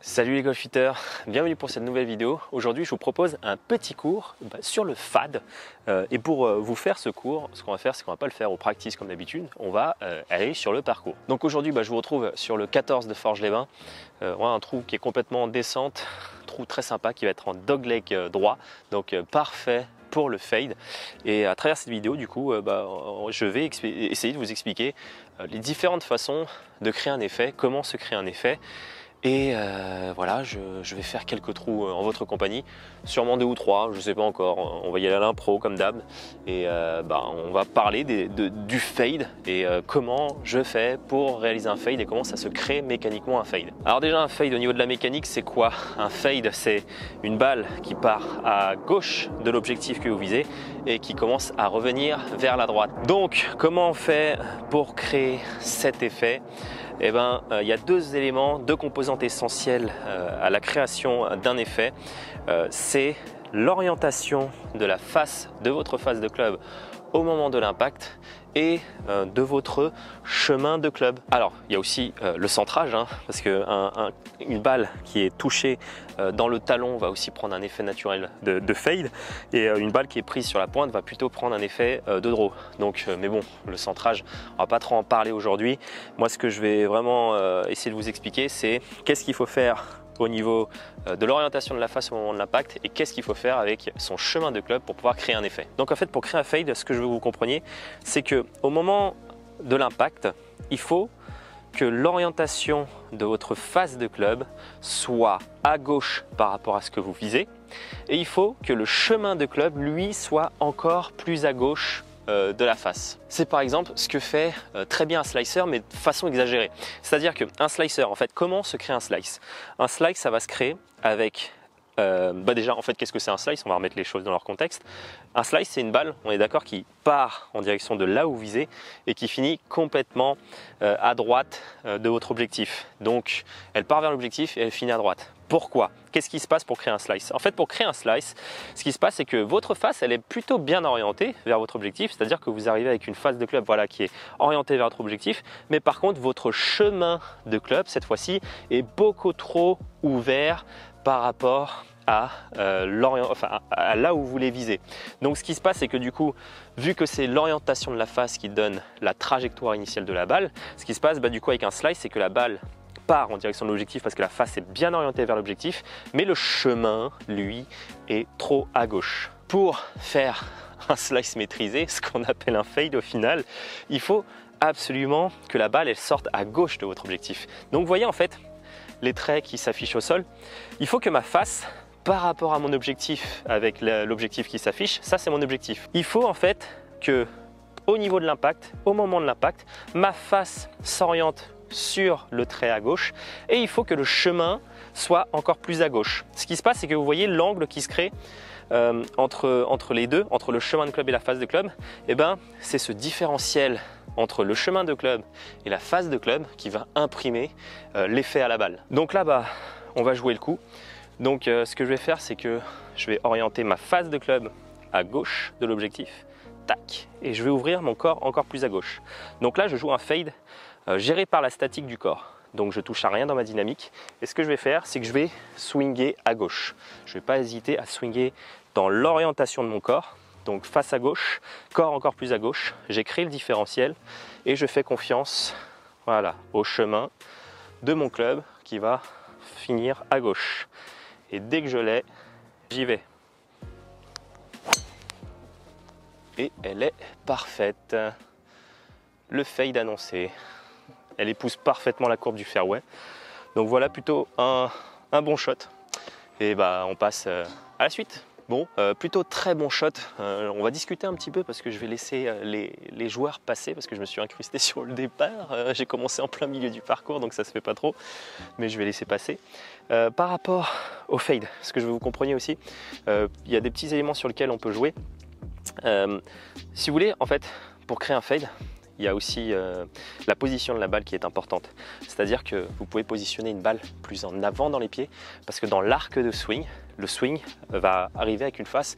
Salut les golfiteurs, bienvenue pour cette nouvelle vidéo. Aujourd'hui je vous propose un petit cours sur le fade et pour vous faire ce cours, ce qu'on va faire c'est qu'on va pas le faire au practice comme d'habitude, on va aller sur le parcours. Donc aujourd'hui je vous retrouve sur le 14 de Forges-les-Bains, un trou qui est complètement en descente, trou très sympa qui va être en dogleg droit, donc parfait pour le fade. Et à travers cette vidéo du coup je vais essayer de vous expliquer les différentes façons de créer un effet, comment se crée un effet. Et voilà, je vais faire quelques trous en votre compagnie, sûrement 2 ou 3, je ne sais pas encore, on va y aller à l'impro comme d'hab. Et on va parler du fade et comment je fais pour réaliser un fade et comment ça se crée mécaniquement un fade. Alors déjà un fade au niveau de la mécanique c'est quoi? Un fade c'est une balle qui part à gauche de l'objectif que vous visez et qui commence à revenir vers la droite. Donc comment on fait pour créer cet effet? Eh ben, il y a deux éléments, deux composantes essentielles à la création d'un effet. C'est l'orientation de la face, de votre face de club au moment de l'impact et de votre chemin de club. Alors, il y a aussi le centrage, parce qu'une balle qui est touchée dans le talon va aussi prendre un effet naturel de fade et une balle qui est prise sur la pointe va plutôt prendre un effet de draw. Donc, mais bon, le centrage, on va pas trop en parler aujourd'hui. Moi, ce que je vais vraiment essayer de vous expliquer, c'est qu'est-ce qu'il faut faire au niveau de l'orientation de la face au moment de l'impact et qu'est-ce qu'il faut faire avec son chemin de club pour pouvoir créer un effet. Donc en fait pour créer un fade, ce que je veux que vous compreniez, c'est que au moment de l'impact, il faut que l'orientation de votre face de club soit à gauche par rapport à ce que vous visez et il faut que le chemin de club lui soit encore plus à gauche de la face. C'est par exemple ce que fait très bien un slicer mais de façon exagérée. C'est-à-dire qu'un slicer, en fait, comment se crée un slice? Un slice, ça va se créer avec déjà, en fait, qu'est-ce que c'est un slice? On va remettre les choses dans leur contexte. Un slice, c'est une balle, on est d'accord, qui part en direction de là où vous visez et qui finit complètement à droite de votre objectif. Donc, elle part vers l'objectif et elle finit à droite. Pourquoi? Qu'est-ce qui se passe pour créer un slice? En fait, pour créer un slice, ce qui se passe, c'est que votre face, elle est plutôt bien orientée vers votre objectif, c'est-à-dire que vous arrivez avec une face de club qui est orientée vers votre objectif, mais par contre, votre chemin de club, cette fois-ci, est beaucoup trop ouvert par rapport à là où vous voulez viser. Donc ce qui se passe, c'est que du coup, vu que c'est l'orientation de la face qui donne la trajectoire initiale de la balle, ce qui se passe du coup avec un slice, c'est que la balle part en direction de l'objectif parce que la face est bien orientée vers l'objectif, mais le chemin, lui, est trop à gauche. Pour faire un slice maîtrisé, ce qu'on appelle un fade au final, il faut absolument que la balle elle sorte à gauche de votre objectif. Donc vous voyez en fait les traits qui s'affichent au sol, il faut que ma face par rapport à mon objectif avec l'objectif qui s'affiche, ça c'est mon objectif. Il faut en fait que au niveau de l'impact, au moment de l'impact, ma face s'oriente sur le trait à gauche et il faut que le chemin soit encore plus à gauche. Ce qui se passe, c'est que vous voyez l'angle qui se crée entre les deux, entre le chemin de club et la face de club, c'est ce différentiel entre le chemin de club et la face de club qui va imprimer l'effet à la balle. Donc là, on va jouer le coup. Donc ce que je vais faire, c'est que je vais orienter ma face de club à gauche de l'objectif, tac, et je vais ouvrir mon corps encore plus à gauche. Donc là, je joue un fade géré par la statique du corps. Donc je touche à rien dans ma dynamique. Et ce que je vais faire, c'est que je vais swinger à gauche. Je ne vais pas hésiter à swinger dans l'orientation de mon corps. Donc face à gauche, corps encore plus à gauche. J'ai créé le différentiel et je fais confiance au chemin de mon club qui va finir à gauche. Et dès que je l'ai, j'y vais. Et elle est parfaite. Le fade annoncé. Elle épouse parfaitement la courbe du fairway. Donc voilà plutôt un bon shot. Et on passe à la suite. Bon, plutôt très bon shot. On va discuter un petit peu parce que je vais laisser les joueurs passer parce que je me suis incrusté sur le départ. J'ai commencé en plein milieu du parcours donc ça se fait pas trop. Mais je vais laisser passer. Par rapport au fade, ce que je veux que vous compreniez aussi, il y a des petits éléments sur lesquels on peut jouer. Si vous voulez, en fait, pour créer un fade, il y a aussi la position de la balle qui est importante. C'est-à-dire que vous pouvez positionner une balle plus en avant dans les pieds parce que dans l'arc de swing, le swing va arriver avec une face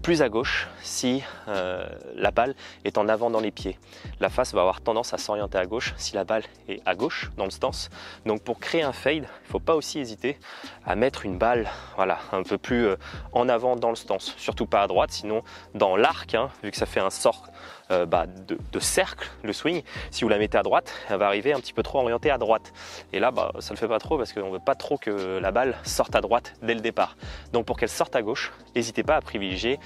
plus à gauche si la balle est en avant dans les pieds. La face va avoir tendance à s'orienter à gauche si la balle est à gauche dans le stance. Donc pour créer un fade, il ne faut pas aussi hésiter à mettre une balle voilà, un peu plus en avant dans le stance. Surtout pas à droite, sinon dans l'arc, hein, vu que ça fait un sort de cercle, le swing, si vous la mettez à droite, elle va arriver un petit peu trop orientée à droite. Et là, ça ne le fait pas trop parce qu'on ne veut pas trop que la balle sorte à droite dès le départ. Donc pour qu'elle sorte à gauche, n'hésitez pas à privilégier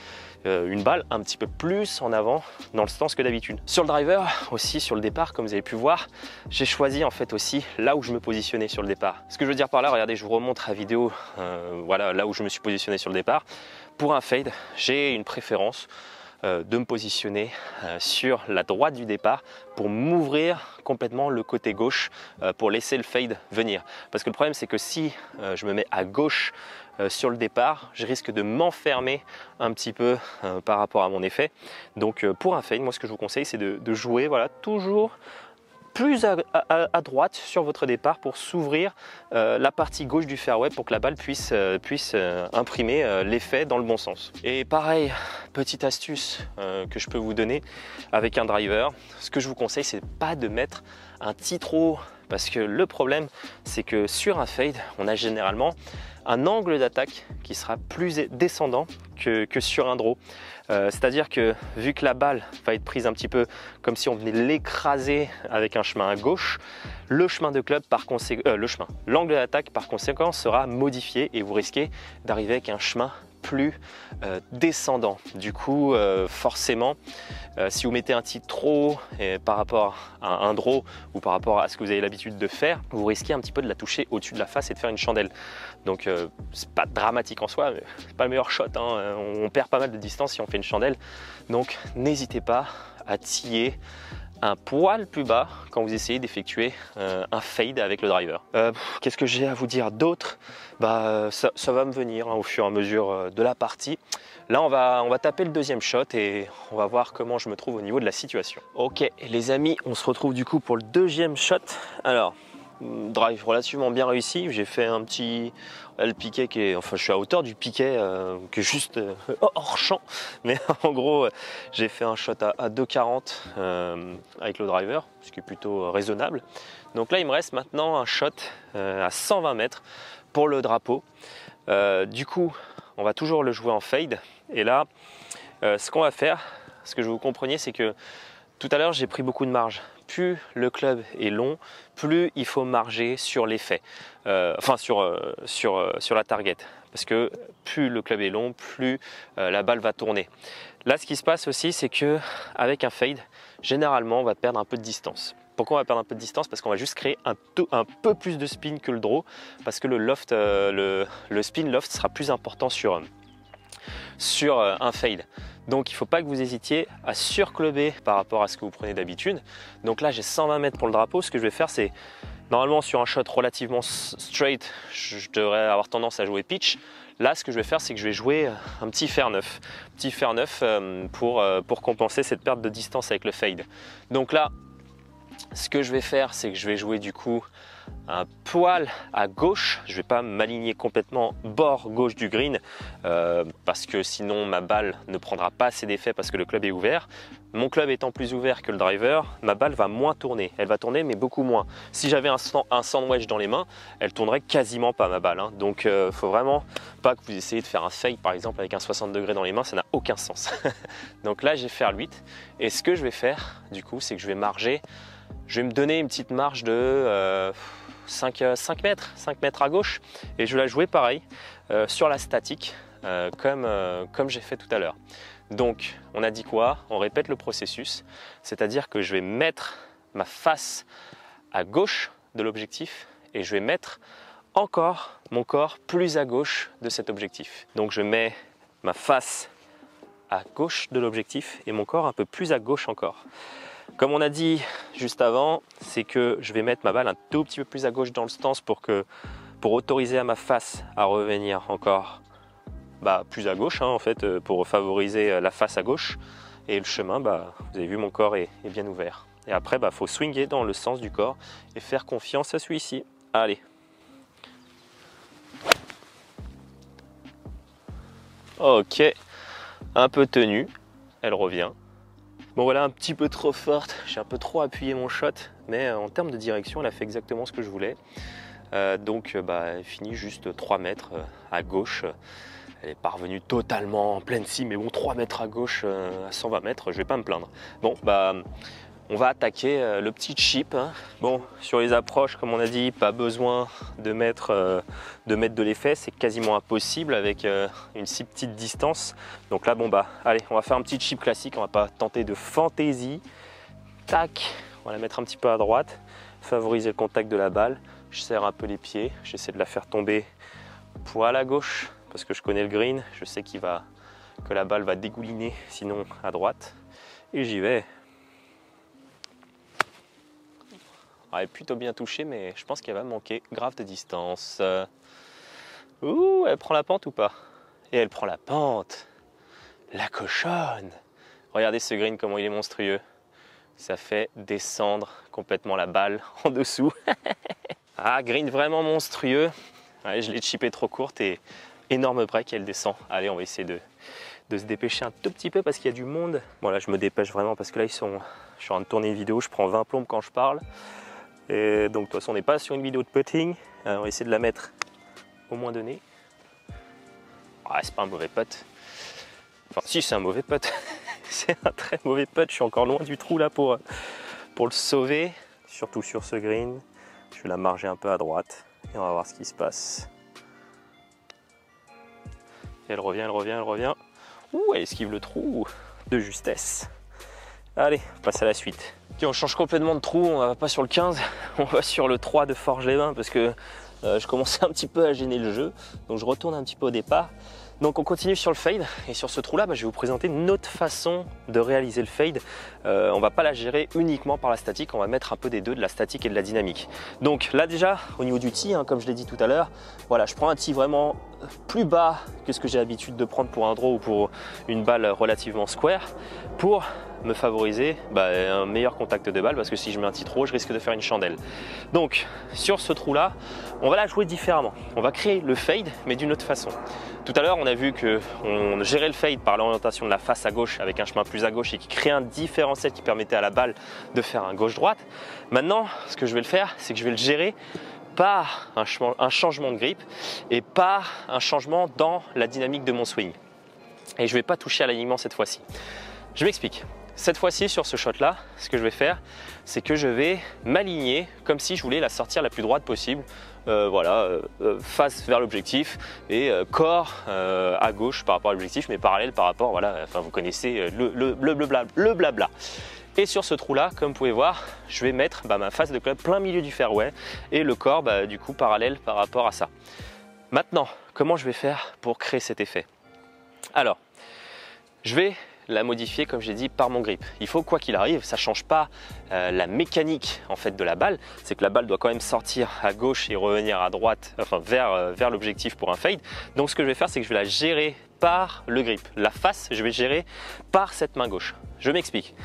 une balle un petit peu plus en avant dans le stance que d'habitude. Sur le driver aussi, sur le départ, comme vous avez pu voir, j'ai choisi en fait aussi là où je me positionnais sur le départ. Ce que je veux dire par là, regardez, je vous remontre la vidéo, voilà, là où je me suis positionné sur le départ. Pour un fade, j'ai une préférence de me positionner sur la droite du départ pour m'ouvrir complètement le côté gauche pour laisser le fade venir. Parce que le problème c'est que si je me mets à gauche sur le départ, je risque de m'enfermer un petit peu par rapport à mon effet. Donc pour un fade, moi ce que je vous conseille c'est de jouer voilà, toujours plus à droite sur votre départ pour s'ouvrir la partie gauche du fairway pour que la balle puisse imprimer l'effet dans le bon sens. Et pareil, petite astuce que je peux vous donner avec un driver, ce que je vous conseille c'est pas de mettre un petit-trop parce que le problème c'est que sur un fade on a généralement un angle d'attaque qui sera plus descendant que sur un draw. C'est-à-dire que vu que la balle va être prise un petit peu comme si on venait l'écraser avec un chemin à gauche, le chemin de club par conséquent, l'angle d'attaque par conséquent sera modifié et vous risquez d'arriver avec un chemin plus descendant. Du coup, forcément, si vous mettez un titre trop haut par rapport à un draw ou par rapport à ce que vous avez l'habitude de faire, vous risquez un petit peu de la toucher au-dessus de la face et de faire une chandelle. Donc, c'est pas dramatique en soi, mais c'est pas le meilleur shot. Hein. On perd pas mal de distance si on fait une chandelle. Donc, n'hésitez pas à tiller un poil plus bas quand vous essayez d'effectuer un fade avec le driver. Qu'est-ce que j'ai à vous dire d'autre? Ça va me venir hein, au fur et à mesure de la partie. Là on va taper le deuxième shot et on va voir comment je me trouve au niveau de la situation. Ok les amis, on se retrouve du coup pour le deuxième shot. Alors drive relativement bien réussi, j'ai fait un petit le piquet qui est, enfin je suis à hauteur du piquet qui est juste hors champ, mais en gros j'ai fait un shot à 2,40 avec le driver, ce qui est plutôt raisonnable. Donc là il me reste maintenant un shot à 120 mètres pour le drapeau. Du coup on va toujours le jouer en fade et là ce qu'on va faire, ce que je vous compreniez, c'est que tout à l'heure j'ai pris beaucoup de marge. Plus le club est long, plus il faut marger sur l'effet, sur la target. Parce que plus le club est long, plus la balle va tourner. Là, ce qui se passe aussi, c'est que avec un fade, généralement, on va perdre un peu de distance. Pourquoi on va perdre un peu de distance? Parce qu'on va juste créer un peu plus de spin que le draw, parce que le loft, le spin loft sera plus important sur un fade. Donc il ne faut pas que vous hésitiez à surclubber par rapport à ce que vous prenez d'habitude. Donc là j'ai 120 mètres pour le drapeau. Ce que je vais faire c'est, normalement sur un shot relativement straight, je devrais avoir tendance à jouer pitch. Là ce que je vais faire c'est que je vais jouer un petit fer neuf. Petit fer neuf pour compenser cette perte de distance avec le fade. Donc là ce que je vais faire c'est que je vais jouer du coup un poil à gauche, je ne vais pas m'aligner complètement bord gauche du green parce que sinon ma balle ne prendra pas assez d'effet parce que le club est ouvert. Mon club étant plus ouvert que le driver, ma balle va moins tourner, elle va tourner mais beaucoup moins. Si j'avais un sandwich dans les mains, elle tournerait quasiment pas ma balle. Hein. Donc faut vraiment pas que vous essayez de faire un fade par exemple avec un 60 degrés dans les mains, ça n'a aucun sens. Donc là je vais faire l'8 et ce que je vais faire du coup c'est que je vais marger. Je vais me donner une petite marge de 5 mètres à gauche et je vais la jouer pareil sur la statique comme j'ai fait tout à l'heure. Donc on a dit quoi? On répète le processus, c'est-à-dire que je vais mettre ma face à gauche de l'objectif et je vais mettre encore mon corps plus à gauche de cet objectif. Donc je mets ma face à gauche de l'objectif et mon corps un peu plus à gauche encore. Comme on a dit juste avant, c'est que je vais mettre ma balle un tout petit peu plus à gauche dans le stance pour autoriser à ma face à revenir encore plus à gauche, hein, en fait, pour favoriser la face à gauche. Et le chemin, vous avez vu, mon corps est bien ouvert. Et après, faut swinger dans le sens du corps et faire confiance à celui-ci. Allez. Ok, un peu tenue, elle revient. Bon voilà, un petit peu trop forte, j'ai un peu trop appuyé mon shot, mais en termes de direction, elle a fait exactement ce que je voulais. Donc elle finit juste 3 mètres à gauche. Elle est pas revenue totalement en pleine cible, mais bon, 3 mètres à gauche à 120 mètres, je vais pas me plaindre. Bon, on va attaquer le petit chip. Hein. Bon, sur les approches, comme on a dit, pas besoin de mettre de l'effet, c'est quasiment impossible avec une si petite distance. Donc là, allez, on va faire un petit chip classique, on va pas tenter de fantaisie. Tac, on va la mettre un petit peu à droite, favoriser le contact de la balle. Je serre un peu les pieds, j'essaie de la faire tomber poil à gauche, parce que je connais le green, je sais que la balle va dégouliner, sinon à droite. Et j'y vais. Elle est plutôt bien touchée, mais je pense qu'elle va manquer grave de distance. Ouh, elle prend la pente ou pas? Et elle prend la pente. La cochonne. Regardez ce green, comment il est monstrueux. Ça fait descendre complètement la balle en dessous. Ah, green vraiment monstrueux. Ouais, je l'ai chippé trop courte et énorme break, elle descend. Allez, on va essayer de se dépêcher un tout petit peu parce qu'il y a du monde. Bon là, je me dépêche vraiment parce que là, je suis en train de tourner une vidéo, je prends 20 plombes quand je parle. Et donc de toute façon on n'est pas sur une vidéo de putting, on va essayer de la mettre au moins donné. Ah, c'est pas un mauvais putt. Enfin si, c'est un mauvais putt. C'est un très mauvais putt, je suis encore loin du trou là pour le sauver. Surtout sur ce green, je vais la marger un peu à droite et on va voir ce qui se passe. Et elle revient, elle revient, elle revient. Ouh, elle esquive le trou de justesse. Allez, on passe à la suite. Okay, on change complètement de trou, on va pas sur le 15, on va sur le 3 de Forges-les-Bains parce que je commençais un petit peu à gêner le jeu. Donc je retourne un petit peu au départ. Donc on continue sur le fade et sur ce trou là, je vais vous présenter une autre façon de réaliser le fade. On va pas la gérer uniquement par la statique, on va mettre un peu des deux, de la statique et de la dynamique. Donc là déjà, au niveau du tee, comme je l'ai dit tout à l'heure, voilà, je prends un tee vraiment plus bas que ce que j'ai l'habitude de prendre pour un draw ou pour une balle relativement square pour me favoriser un meilleur contact de balle parce que si je mets un tee trop haut, je risque de faire une chandelle. Donc sur ce trou là, on va la jouer différemment. On va créer le fade mais d'une autre façon. Tout à l'heure, on a vu qu'on gérait le fade par l'orientation de la face à gauche avec un chemin plus à gauche et qui crée un différentiel qui permettait à la balle de faire un gauche-droite. Maintenant, ce que je vais le faire, c'est que je vais le gérer par un changement de grip et par un changement dans la dynamique de mon swing. Et je ne vais pas toucher à l'alignement cette fois-ci. Je m'explique. Cette fois-ci, sur ce shot-là, ce que je vais faire, c'est que je vais m'aligner comme si je voulais la sortir la plus droite possible. Face vers l'objectif et corps à gauche par rapport à l'objectif, mais parallèle par rapport, vous connaissez le blabla. Et sur ce trou là, comme vous pouvez voir, je vais mettre ma face de club plein milieu du fairway et le corps du coup parallèle par rapport à ça. Maintenant, comment je vais faire pour créer cet effet? Alors, je vais la modifier comme j'ai dit par mon grip. Il faut quoi qu'il arrive, ça ne change pas la mécanique en fait de la balle, c'est que la balle doit quand même sortir à gauche et revenir à droite, enfin vers l'objectif pour un fade. Donc ce que je vais faire, c'est que je vais la gérer par le grip. La face, je vais gérer par cette main gauche. Je m'explique.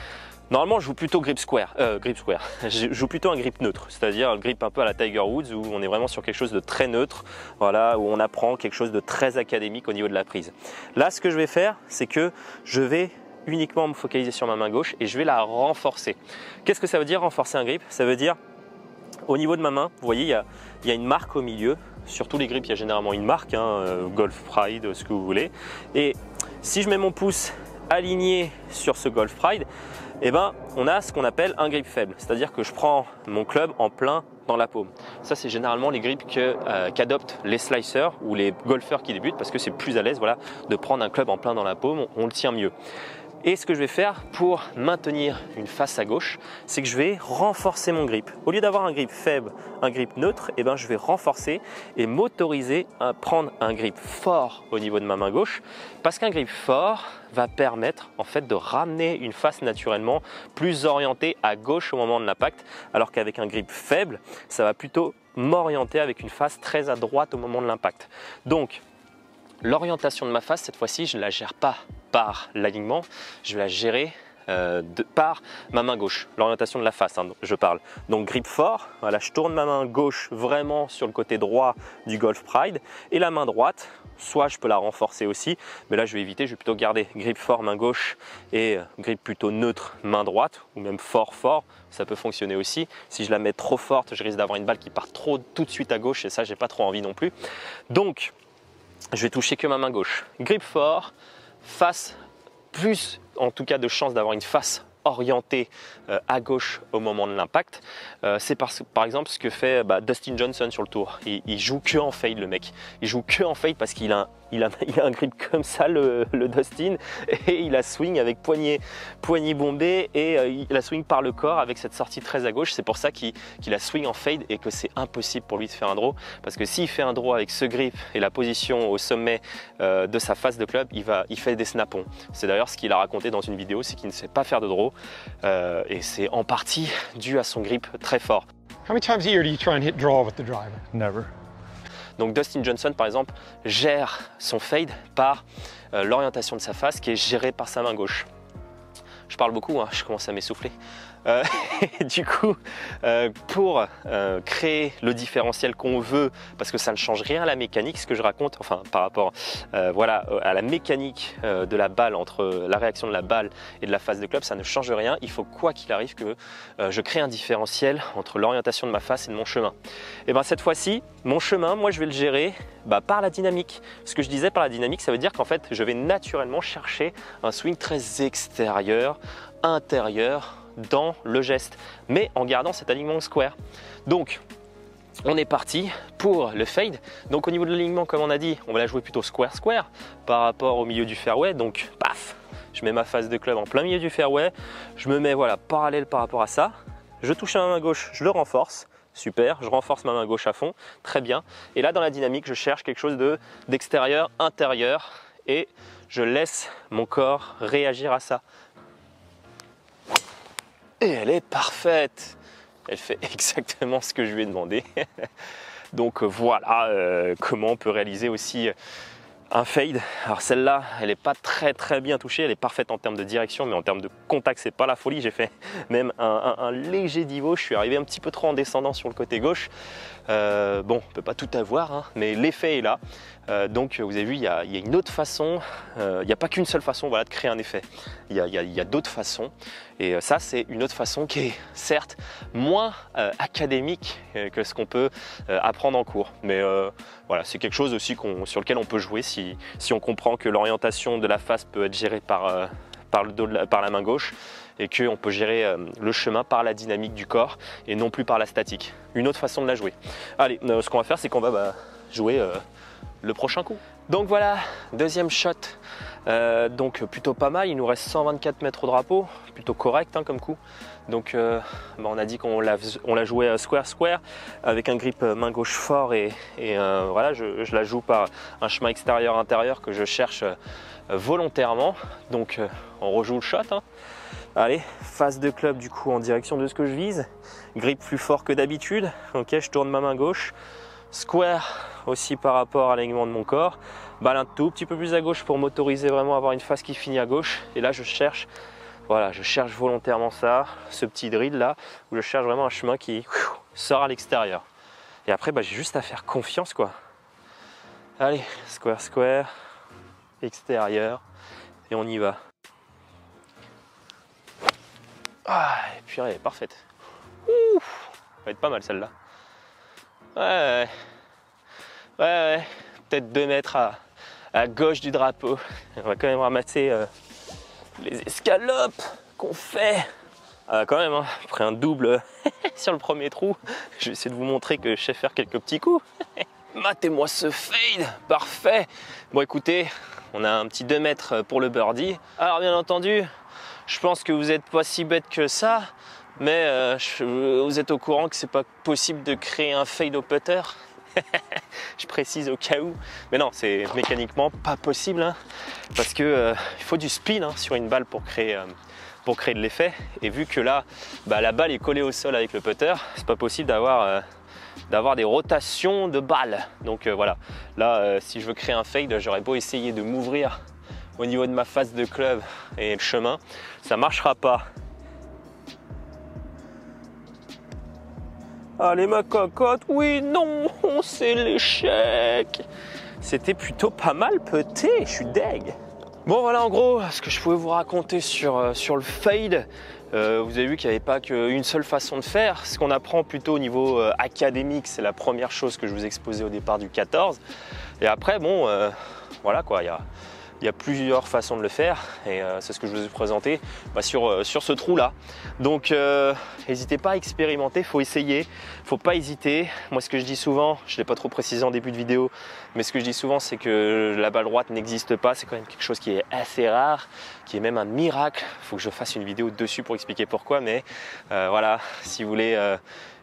Normalement, je joue plutôt grip square. Je joue plutôt un grip neutre, c'est-à-dire un grip un peu à la Tiger Woods où on est vraiment sur quelque chose de très neutre, voilà, où on apprend quelque chose de très académique au niveau de la prise. Là, ce que je vais faire, c'est que je vais uniquement me focaliser sur ma main gauche et je vais la renforcer. Qu'est-ce que ça veut dire renforcer un grip? Ça veut dire au niveau de ma main, vous voyez, il y a une marque au milieu. Sur tous les grips, il y a généralement une marque, Golf Pride, ce que vous voulez. Et si je mets mon pouce aligné sur ce Golf Pride, on a ce qu'on appelle un grip faible, c'est-à-dire que je prends mon club en plein dans la paume. Ça, c'est généralement les grips qu'adoptent les slicers ou les golfeurs qui débutent parce que c'est plus à l'aise, de prendre un club en plein dans la paume, on le tient mieux. Et ce que je vais faire pour maintenir une face à gauche, c'est que je vais renforcer mon grip. Au lieu d'avoir un grip faible, un grip neutre, je vais renforcer et m'autoriser à prendre un grip fort au niveau de ma main gauche parce qu'un grip fort va permettre en fait de ramener une face naturellement plus orientée à gauche au moment de l'impact, alors qu'avec un grip faible, ça va plutôt m'orienter avec une face très à droite au moment de l'impact. Donc, l'orientation de ma face, cette fois-ci, je ne la gère pas par l'alignement, je vais la gérer par ma main gauche, l'orientation de la face, hein, je parle. Donc grip fort, voilà, je tourne ma main gauche vraiment sur le côté droit du Golf Pride et la main droite, soit je peux la renforcer aussi, mais là je vais éviter, je vais plutôt garder grip fort main gauche et grip plutôt neutre main droite, ou même fort, ça peut fonctionner aussi. Si je la mets trop forte, je risque d'avoir une balle qui part trop tout de suite à gauche et ça j'ai pas trop envie non plus. Donc je vais toucher que ma main gauche. Grip fort, face, plus en tout cas de chance d'avoir une face orienté à gauche au moment de l'impact. C'est par exemple ce que fait Dustin Johnson sur le tour. Il joue que en fade, le mec. Il joue que en fade parce qu'il a un grip comme ça, le Dustin, et il a swing avec poignet bombé et il a swing par le corps avec cette sortie très à gauche. C'est pour ça qu'il a swing en fade et que c'est impossible pour lui de faire un draw, parce que s'il fait un draw avec ce grip et la position au sommet de sa face de club, il fait des snap-ons. C'est d'ailleurs ce qu'il a raconté dans une vidéo, c'est qu'il ne sait pas faire de draw et c'est en partie dû à son grip très fort. How many times a year do you try and hit draw with the driver? Never. Donc Dustin Johnson par exemple gère son fade par l'orientation de sa face qui est gérée par sa main gauche. Je parle beaucoup, hein, je commence à m'essouffler. Du coup, pour créer le différentiel qu'on veut, parce que ça ne change rien à la mécanique, ce que je raconte, enfin par rapport voilà, à la mécanique de la balle, entre la réaction de la balle et de la face de club, ça ne change rien. Il faut quoi qu'il arrive que je crée un différentiel entre l'orientation de ma face et de mon chemin. Et bien cette fois-ci, mon chemin, moi je vais le gérer par la dynamique. Ce que je disais par la dynamique, ça veut dire qu'en fait, je vais naturellement chercher un swing très extérieur, intérieur, dans le geste, mais en gardant cet alignement square. Donc on est parti pour le fade. Donc au niveau de l'alignement, comme on a dit, on va la jouer plutôt square par rapport au milieu du fairway. Donc paf, je mets ma face de club en plein milieu du fairway, je me mets voilà parallèle par rapport à ça, je touche à ma main gauche, je le renforce, super, je renforce ma main gauche à fond, très bien. Et là dans la dynamique, je cherche quelque chose d'extérieur, intérieur, et je laisse mon corps réagir à ça. Et elle est parfaite, elle fait exactement ce que je lui ai demandé. Donc voilà comment on peut réaliser aussi un fade. Alors celle-là, elle n'est pas très bien touchée, elle est parfaite en termes de direction, mais en termes de contact, c'est pas la folie. J'ai fait même un léger divot, je suis arrivé un petit peu trop en descendant sur le côté gauche. Bon, on peut pas tout avoir, hein, mais l'effet est là. Donc vous avez vu, il y a une autre façon, il n'y a pas qu'une seule façon voilà, de créer un effet. Il y a d'autres façons. Et ça, c'est une autre façon qui est certes moins académique que ce qu'on peut apprendre en cours. Mais voilà, c'est quelque chose aussi sur lequel on peut jouer si on comprend que l'orientation de la face peut être gérée par la main gauche et qu'on peut gérer le chemin par la dynamique du corps et non plus par la statique. Une autre façon de la jouer. Allez, ce qu'on va faire, c'est qu'on va jouer le prochain coup. Donc voilà, deuxième shot, donc plutôt pas mal, il nous reste 124 mètres au drapeau, plutôt correct hein, comme coup. Donc on a dit qu'on l'a joué square avec un grip main gauche fort et voilà, je la joue par un chemin extérieur-intérieur que je cherche volontairement. Donc on rejoue le shot. Hein. Allez, face de club du coup en direction de ce que je vise, grip plus fort que d'habitude, ok, je tourne ma main gauche. Square aussi par rapport à l'alignement de mon corps, balle un tout petit peu plus à gauche pour m'autoriser vraiment à avoir une face qui finit à gauche. Et là je cherche, voilà, je cherche volontairement ça, ce petit drill là, où je cherche vraiment un chemin qui sort à l'extérieur. Et après j'ai juste à faire confiance quoi. Allez, square, extérieur, et on y va. Ah, et puis elle est parfaite. Ouh, ça va être pas mal celle-là. Ouais. Peut-être 2 mètres à gauche du drapeau. On va quand même ramasser les escalopes qu'on fait. Quand même, hein, après un double sur le premier trou, je vais essayer de vous montrer que je sais faire quelques petits coups. Matez-moi ce fade, parfait. Bon écoutez, on a un petit 2 mètres pour le birdie. Alors bien entendu, je pense que vous n'êtes pas si bête que ça. Mais vous êtes au courant que c'est pas possible de créer un fade au putter. Je précise au cas où. Mais non, c'est mécaniquement pas possible. Hein, parce que il faut du spin hein, sur une balle pour créer de l'effet. Et vu que là, la balle est collée au sol avec le putter, c'est pas possible d'avoir des rotations de balles. Donc voilà. Là, si je veux créer un fade, j'aurais beau essayer de m'ouvrir au niveau de ma face de club et le chemin, ça ne marchera pas. Allez ma cocotte, oui, non, c'est l'échec. C'était plutôt pas mal pété, je suis deg. Bon voilà en gros ce que je pouvais vous raconter sur le fade. Vous avez vu qu'il n'y avait pas qu'une seule façon de faire. Ce qu'on apprend plutôt au niveau académique, c'est la première chose que je vous exposais au départ du 14. Et après, bon, voilà quoi, il y a plusieurs façons de le faire et c'est ce que je vous ai présenté sur ce trou-là. Donc n'hésitez pas à expérimenter, il faut essayer, il ne faut pas hésiter. Moi ce que je dis souvent, je ne l'ai pas trop précisé en début de vidéo, mais ce que je dis souvent c'est que la balle droite n'existe pas, c'est quand même quelque chose qui est assez rare, qui est même un miracle. Il faut que je fasse une vidéo dessus pour expliquer pourquoi, mais voilà, si vous voulez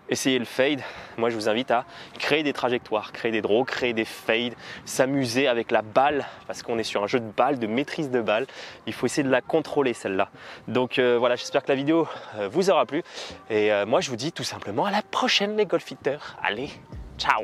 essayez le fade, moi je vous invite à créer des trajectoires, créer des draws, créer des fades, s'amuser avec la balle parce qu'on est sur un jeu de balle, de maîtrise de balle. Il faut essayer de la contrôler celle-là. Donc voilà, j'espère que la vidéo vous aura plu et moi je vous dis tout simplement à la prochaine les golfiteurs. Allez, ciao!